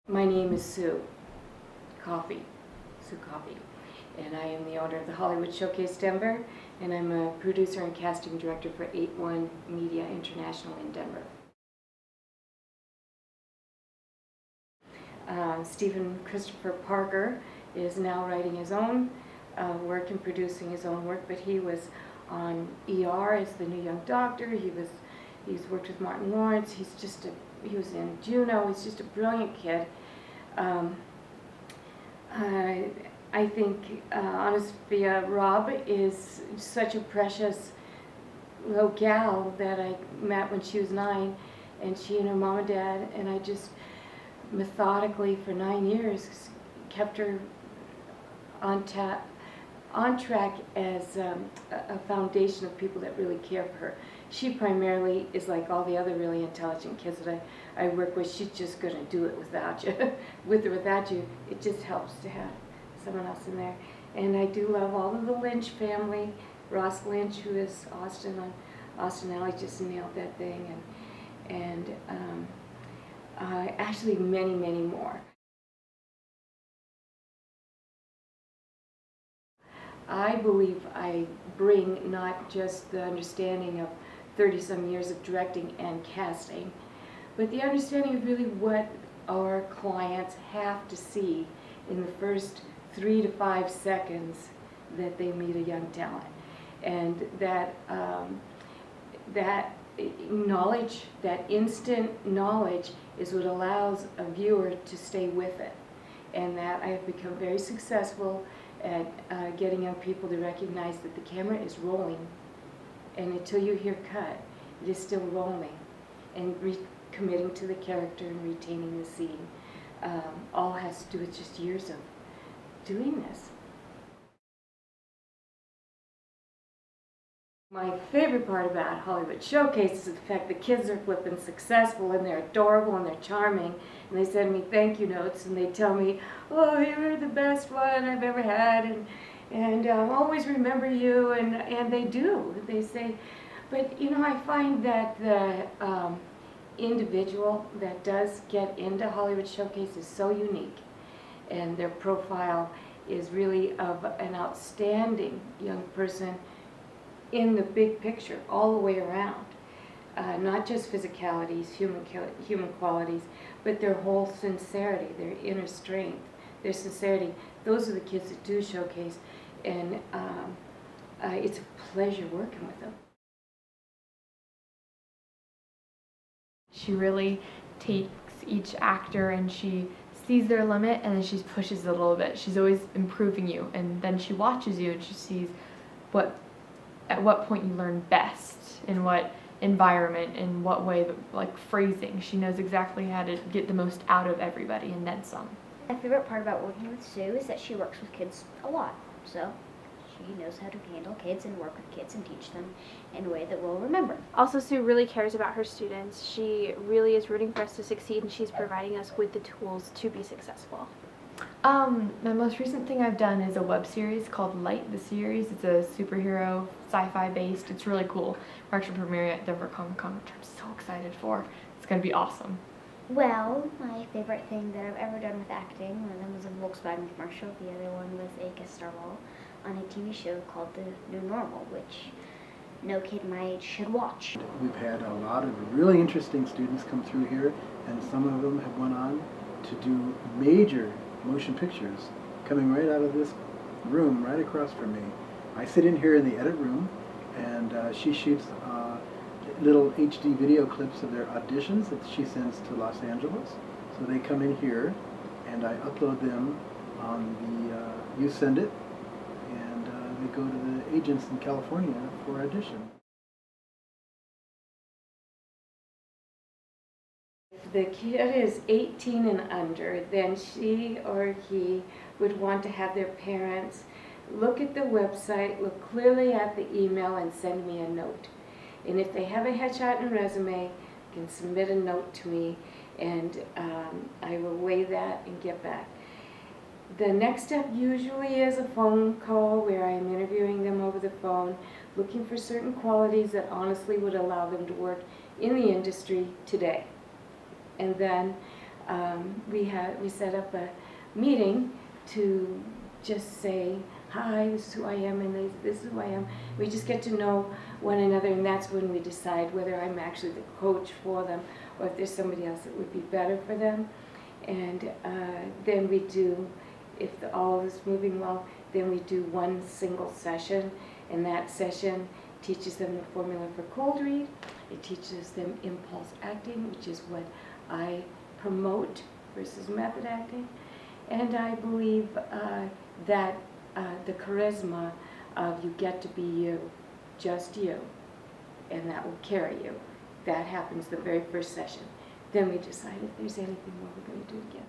My name is Sue Coffey, and I am the owner of the Hollywood Showcase Denver, and I'm a producer and casting director for 8-1 Media International in Denver. Stephen Christopher Parker is now writing his own work and producing his own work, but he was on ER as the new young doctor. He's worked with Martin Lawrence. He was in Juno. He's just a brilliant kid. I think Anastia Robb is such a precious little gal that I met when she was 9, and she and her mom and dad, and I just methodically for 9 years kept her on track as a foundation of people that really care for her. She primarily is like all the other really intelligent kids that I work with. She's just going to do it without you. With or without you, it just helps to have someone else in there. And I do love all of the Lynch family. Ross Lynch, who is Austin on Austin Alley, just nailed that thing. And actually many, many more. I believe I bring not just the understanding of 30-some years of directing and casting, but the understanding of really what our clients have to see in the first 3 to 5 seconds that they meet a young talent. And that knowledge, that instant knowledge, is what allows a viewer to stay with it. And that I have become very successful at getting young people to recognize that the camera is rolling, and until you hear cut, it is still rolling, and committing to the character and retaining the scene. All has to do with just years of doing this. My favorite part about Hollywood Showcase is the fact the kids are flipping successful, and they're adorable and they're charming, and they send me thank you notes, and they tell me, oh, you're the best one I've ever had, and I'll always remember you, and they do. They say, but you know, I find that the individual that does get into Hollywood Showcase is so unique, and their profile is really of an outstanding young person in the big picture, all the way around. Not just physicalities, human qualities, but their whole sincerity, their inner strength, their sincerity. Those are the kids that do Showcase, and it's a pleasure working with them. She really takes each actor and she sees their limit, and then she pushes it a little bit. She's always improving you, and then she watches you and she sees at what point you learn best, in what environment, in what way, like phrasing. She knows exactly how to get the most out of everybody, and then some. My favorite part about working with Sue is that she works with kids a lot, so she knows how to handle kids and work with kids and teach them in a way that we'll remember. Also, Sue really cares about her students. She really is rooting for us to succeed, and she's providing us with the tools to be successful. My most recent thing I've done is a web series called Light, the series. It's a superhero, sci-fi based. It's really cool. We're actually premiering at Denver Comic Con, which I'm so excited for. It's going to be awesome. Well, my favorite thing that I've ever done with acting, one of them was a Volkswagen commercial, the other one was a guest star role on a TV show called The New Normal, which no kid my age should watch. We've had a lot of really interesting students come through here, and some of them have gone on to do major motion pictures coming right out of this room right across from me. I sit in here in the edit room, and she shoots little HD video clips of their auditions that she sends to Los Angeles. So they come in here, and I upload them on the You Send It, and they go to the agents in California for audition. If the kid is 18 and under, then she or he would want to have their parents look at the website, look clearly at the email, and send me a note. And if they have a headshot and resume, they can submit a note to me, and I will weigh that and get back. The next step usually is a phone call where I am interviewing them over the phone, looking for certain qualities that honestly would allow them to work in the industry today. And then we set up a meeting to just say, hi, this is who I am, and this is who I am. We just get to know one another, and that's when we decide whether I'm actually the coach for them or if there's somebody else that would be better for them. And then we do, if all is moving well, then we do one single session, and that session teaches them the formula for cold read. It teaches them impulse acting, which is what I promote versus method acting. And I believe that the charisma of you get to be you, just you, and that will carry you. That happens the very first session. Then we decide if there's anything more we're going to do together.